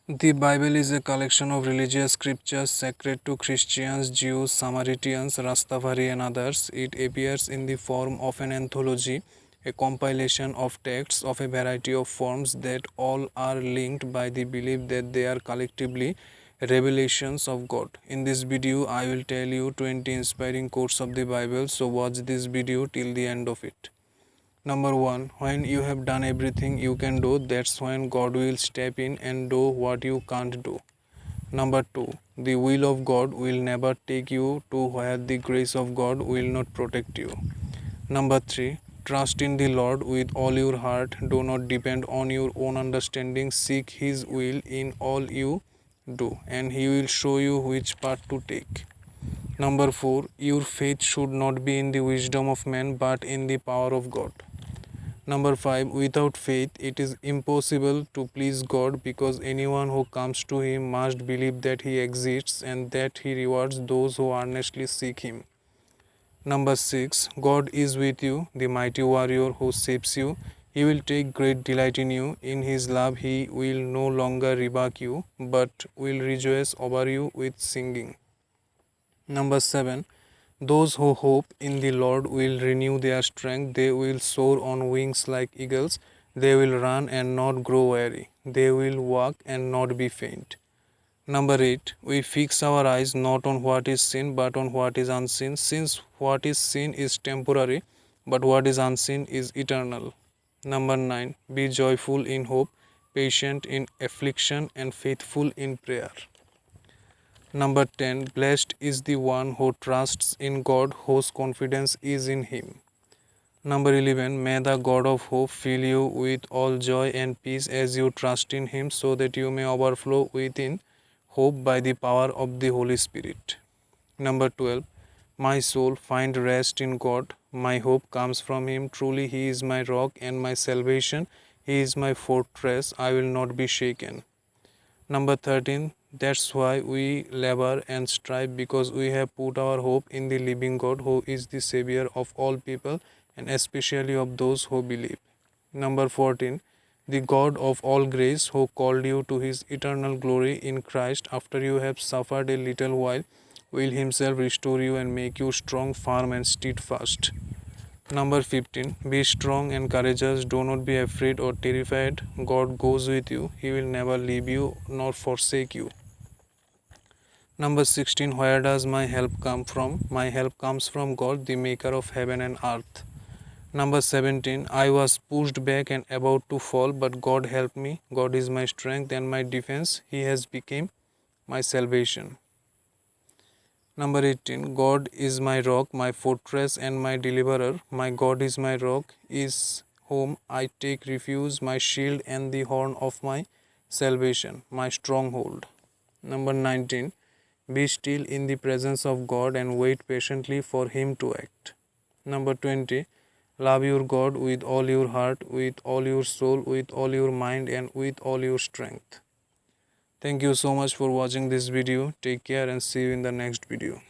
The Bible is a collection of religious scriptures sacred to Christians, Jews, Samaritans, Rastafari, and others. It appears in the form of an anthology, a compilation of texts of a variety of forms that all are linked by the belief that they are collectively revelations of God. In this video, I will tell you 20 inspiring quotes of the Bible, so watch this video till the end of it. Number one, when you have done everything you can do, that's when God will step in and do what you can't do. Number two, the will of God will never take you to where the grace of God will not protect you. Number three, trust in the Lord with all your heart. Do not depend on your own understanding. Seek His will in all you do, and He will show you which path to take. Number four, your faith should not be in the wisdom of man but in the power of God. Number 5, without faith it is impossible to please God because anyone who comes to Him must believe that He exists and that He rewards those who earnestly seek Him. Number 6, God is with you, the mighty warrior who saves you. He will take great delight in you. In His love He will no longer rebuke you but will rejoice over you with singing. Number 7, those who hope in the Lord will renew their strength. They will soar on wings like eagles. They will run and not grow weary. They will walk and not be faint. Number 8, we fix our eyes not on what is seen but on what is unseen, since what is seen is temporary, but what is unseen is eternal. Number 9, be joyful in hope, patient in affliction, and faithful in prayer. Number 10, blessed is the one who trusts in God, whose confidence is in Him. Number 11, may the God of hope fill you with all joy and peace as you trust in Him, so that you may overflow within hope by the power of the Holy Spirit. Number 12, my soul, find rest in God. My hope comes from Him. Truly He is my rock and my salvation. He is my fortress. I will not be shaken. Number 13, that's why we labor and strive, because we have put our hope in the living God, who is the Savior of all people and especially of those who believe. Number 14, the God of all grace, who called you to His eternal glory in Christ after you have suffered a little while, will Himself restore you and make you strong, firm, and steadfast. Number 15, be strong and courageous. Do not be afraid or terrified. God goes with you. He will never leave you nor forsake you. Number 16, where does my help come from? My help comes from God, the maker of heaven and earth. Number 17, I was pushed back and about to fall, but God helped me. God is my strength and my defense. He has become my salvation. Number 18, God is my rock, my fortress, and my deliverer. My God is my rock, is whom I take refuge, my shield and the horn of my salvation, my stronghold. Number 19, be still in the presence of God and wait patiently for Him to act. Number 20, love your God with all your heart, with all your soul, with all your mind, and with all your strength. Thank you so much for watching this video. Take care and see you in the next video.